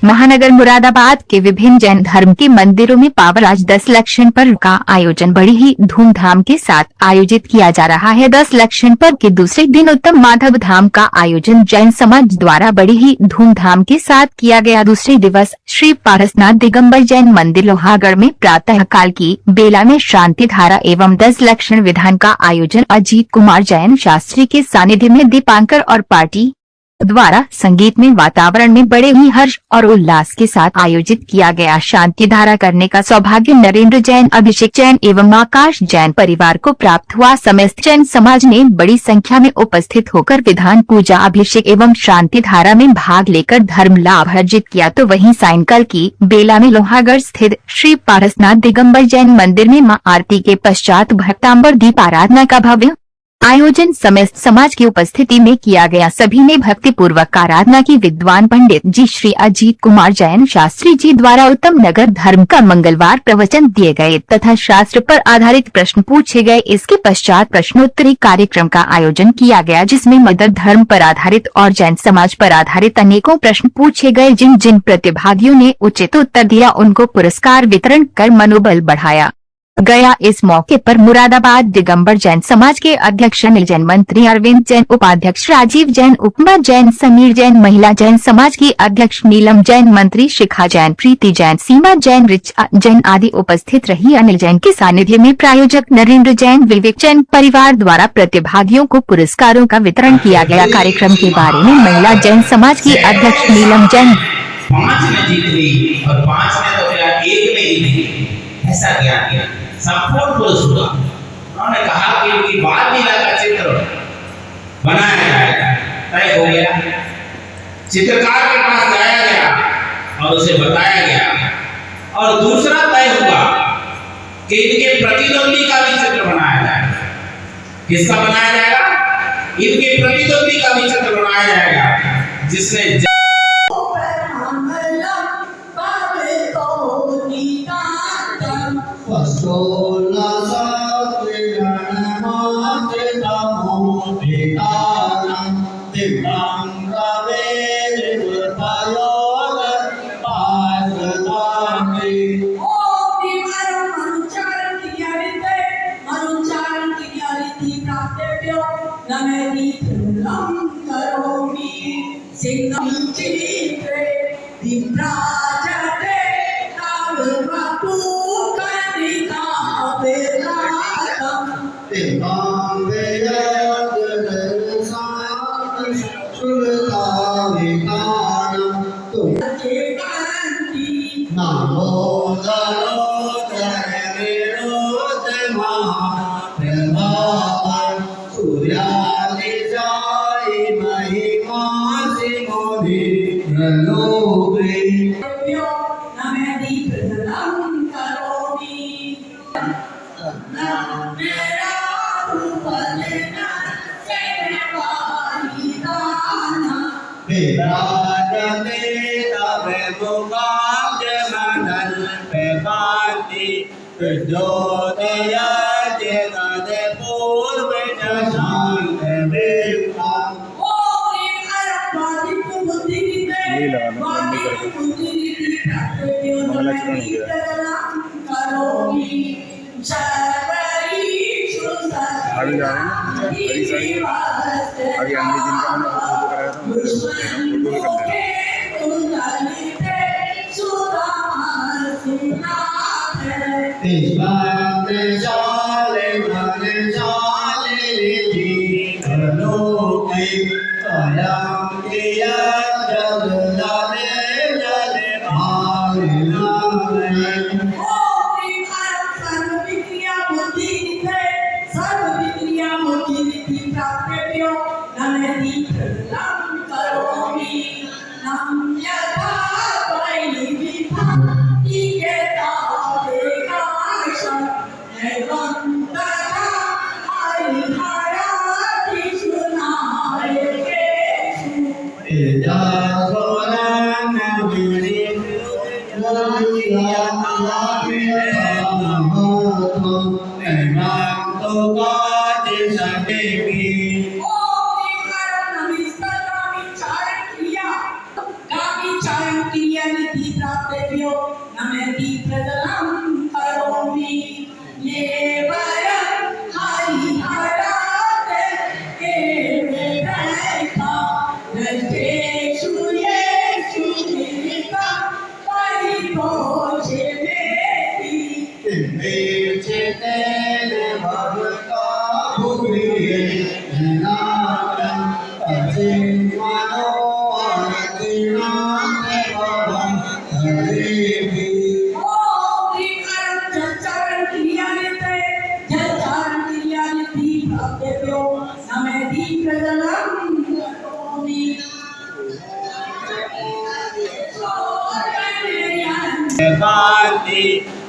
महानगर मुरादाबाद के विभिन्न जैन धर्म के मंदिरों में पावराज 10 लक्षण पर्व का आयोजन बड़ी ही धूमधाम के साथ आयोजित किया जा रहा है। 10 लक्षण पर्व के दूसरे दिन उत्तम माधव धाम का आयोजन जैन समाज द्वारा बड़ी ही धूमधाम के साथ किया गया। दूसरे दिवस श्री पारसनाथ दिगंबर जैन मंदिर लोहागढ़ में प्रातः काल की बेला में शांति धारा एवं 10 लक्षण विधान का आयोजन अजीत कुमार जैन शास्त्री के सानिध्य में दीपांकर और पार्टी द्वारा संगीत में वातावरण में बड़े ही हर्ष और उल्लास के साथ आयोजित किया गया। शांति धारा करने का सौभाग्य नरेंद्र जैन, अभिषेक जैन एवं आकाश जैन परिवार को प्राप्त हुआ। समस्त जैन समाज ने बड़ी संख्या में उपस्थित होकर विधान, पूजा, अभिषेक एवं शांति धारा में भाग लेकर धर्म लाभ अर्जित किया। तो वहीं सायंकाल की बेला में लोहागढ़ स्थित श्री पारसनाथ दिगंबर जैन मंदिर में मां आरती के पश्चात भक्तांबर दीप आराधना का भव्य आयोजन समस्त समाज की उपस्थिति में किया गया। सभी ने भक्ति पूर्वक आराधना की। विद्वान पंडित जी श्री अजीत कुमार जैन शास्त्री जी द्वारा उत्तम नगर धर्म का मंगलवार प्रवचन दिए गए तथा शास्त्र पर आधारित प्रश्न पूछे गए। इसके पश्चात प्रश्नोत्तरी कार्यक्रम का आयोजन किया गया, जिसमें मदर धर्म पर आधारित और जैन समाज पर आधारित अनेकों प्रश्न पूछे गए। जिन जिन प्रतिभागियों ने उचित उत्तर दिया उनको पुरस्कार वितरण कर मनोबल बढ़ाया गया। इस मौके पर मुरादाबाद दिगंबर जैन समाज के अध्यक्ष अनिल जैन, मंत्री अरविंद जैन, उपाध्यक्ष राजीव जैन, उपमा जैन, समीर जैन, महिला जैन समाज की अध्यक्ष नीलम जैन, मंत्री शिखा जैन, प्रीति जैन, सीमा जैन, रिचा जैन आदि उपस्थित रही। अनिल जैन के सानिध्य में प्रायोजक नरेंद्र जैन, विवेक जैन परिवार द्वारा प्रतिभागियों को पुरस्कारों का वितरण किया गया। कार्यक्रम के बारे में महिला जैन समाज की अध्यक्ष नीलम जैन 5 ने जीत ली और 5 ने तो फिर 1 ने ही नहीं, ऐसा किया संपूर्ण पुरुष हुआ। उन्होंने कहा कि उनकी बाल लीला का चित्र बनाया जाएगा, तय हो गया। चित्रकार के पास जाया गया और उसे बताया गया और दूसरा तय हुआ कि इनके प्रतिद्वंदी का भी चित्र बनाया जाएगा। किसका बनाया जाएगा? इनके प्रतिद्वंदी का भी चित्र बनाया जाएगा, जिसने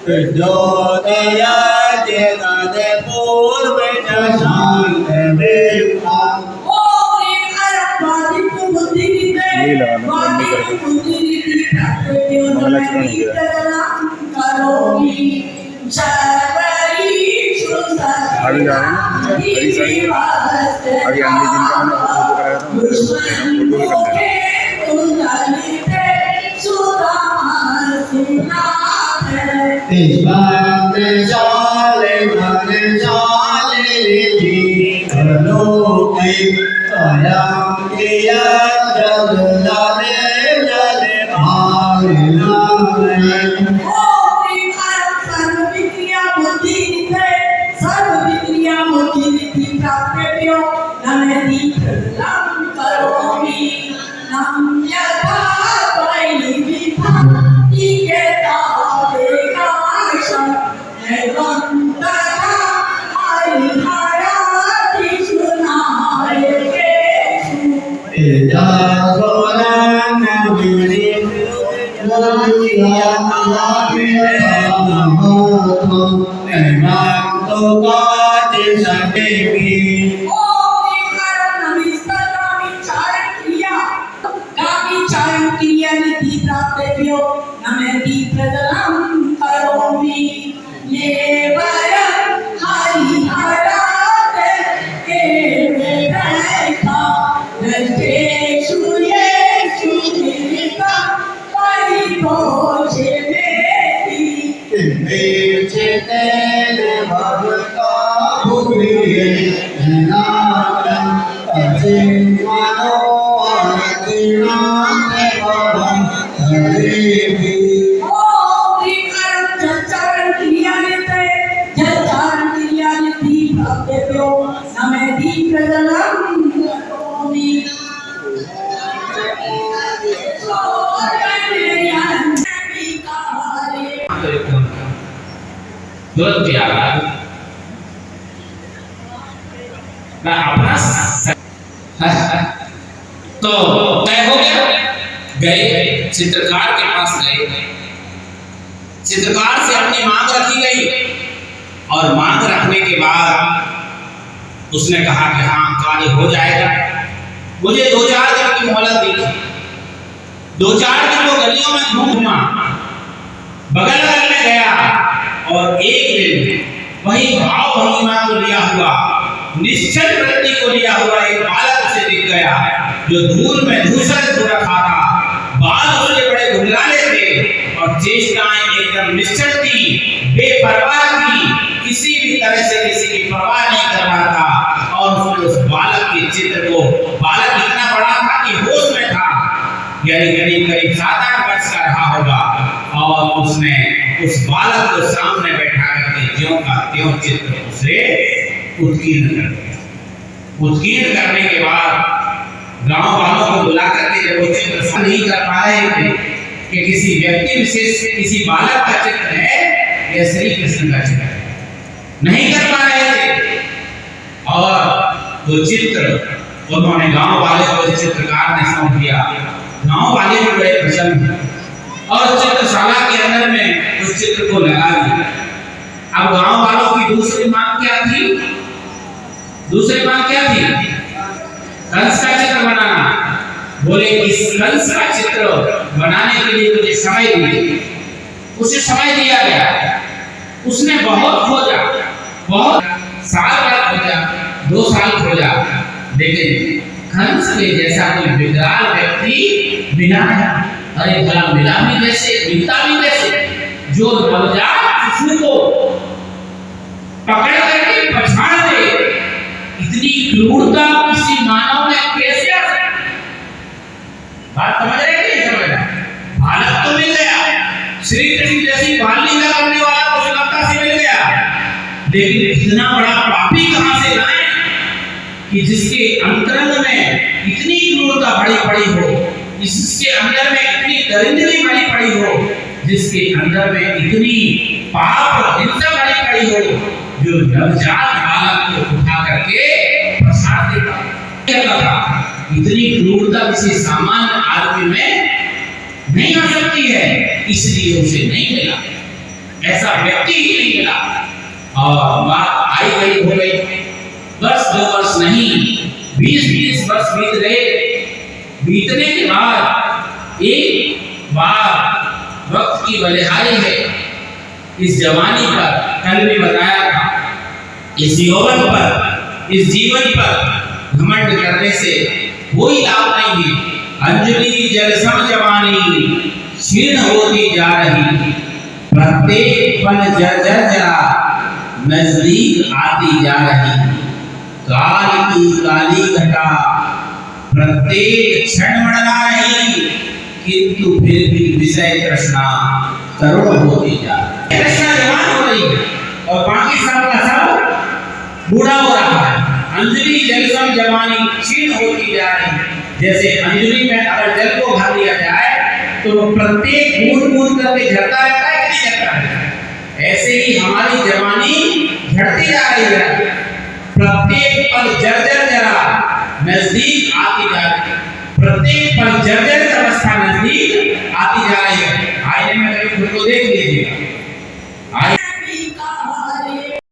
प्रचोदया जगद पूर्व तुरंत याद आ मैं अपना तो तय हो गया। गए चित्रकार के पास गए, चित्रकार से अपनी मांग रखी गई और मांग रखने के बाद उसने कहा कि हाँ कार्य हो जाएगा। मुझे 2-4 दिन की मोहलत दी। 2-4 दिन वो गलियों में घूमा, बगल बगल में गया और एक दिन वही भाव भंगिमा को लिया हुआ, निश्चल वृत्ति को लिया हुआ एक बालक उसे दिख गया जो दूर में धूसर हो रखा था। बाल उसके बड़े घुंघराले थे और चेष्टाएं एकदम निश्चल थी, बेपरवाह थी, किसी भी तरह से किसी की परवाह नहीं कर रहा था। और उसने उस बालक के चित्र को, बालक इतना बड़ा था कि होश में था, यानी करीब 7-8 वर्ष का रहा होगा, और उसने उस बालक को सामने बैठा करके ज्यों का त्यों चित्र उसे उत्कीर्ण कर दिया। उत्कीर्ण करने के बाद गांव वालों को बुला करके जब वो चित्र नहीं कर पा रहे थे कि किसी व्यक्ति विशेष, किसी बालक का चित्र है या श्री कृष्ण का चित्र है, नहीं कर पा रहे थे। और वो चित्र उन्होंने गांव वाले को चित्रकार ने सौंप दिया। गांव वाले भी बड़े प्रसन्न थे और चित्रशाला के अंदर में उस चित्र को लगा दिया। अब गांव वालों की दूसरी मांग क्या थी? दूसरी मांग क्या थी? कंस का चित्र बनाना। बोले इस कंस का चित्र बनाने के लिए मुझे समय दीजिए। उसे समय दिया गया। उसने बहुत खोजा, बहुत साल बाद खोजा, 2 साल खोजा, लेकिन कंस के जैसा कोई विकराल व्यक्ति मिला नहीं। अरे भला मिला भी कैसे, मिलता भी कैसे, जो नवजात शिशु को पकड़ करके पछाड़ दे, इतनी क्रूरता किसी मानव में कैसे आ सकती? बात समझ रहे कि नहीं समझ रहे? बालक तो मिल गया, श्री कृष्ण जैसी बाल लीला करने वाला को सुलभता से मिल गया, लेकिन इतना बड़ा पापी कहां से लाए कि जिसके अंतरंग में इतनी क्रूरता भरी पड़ी हो, जिसके अंदर में इतनी दरिद्री भरी पड़ी हो, जिसके अंदर में इतनी पाप हिंसा भरी पड़ी हो, जो नवजात बालक को उठा करके प्रसाद देता था। इतनी क्रूरता किसी सामान्य आदमी में नहीं आ सकती है, इसलिए उसे नहीं मिला, ऐसा व्यक्ति ही नहीं मिला। और बात आई गई हो गई, 10-2 वर्ष नहीं 20-20 वर्ष बीत गए। बीतने के बाद एक बार वक्त की बलिहारी है, इस जवानी पर कल भी बताया था, इस यौवन पर, इस जीवन पर घमंड करने से कोई लाभ नहीं है। अंजलि जलसम जवानी क्षीण होती जा रही, प्रत्येक पल जर्जर जरा नजदीक आती जा रही। काल की काली घटा प्रत्येक क्षण मंडरा रही, किंतु फिर भी विषय तृष्णा तरुण होती जा रही। तृष्णा जवान हो रही है और बाकी सब का सब बूढ़ा हो रहा है। अंजलि जलसम जवानी क्षीण होती जा रही है। जैसे अंजलि में अगर जल को भर लिया जाए तो प्रत्येक बूंद बूंद करके झरता रहता है कि नहीं झरता है, ऐसे ही हमारी जवानी झड़ती जा रही है। प्रत्येक पल जर्जर जरा नजदीक आती जा रही है, प्रत्येक पल जर्जर अवस्था नजदीक आती जा रही है। आईने में कभी खुद को देख लीजिए,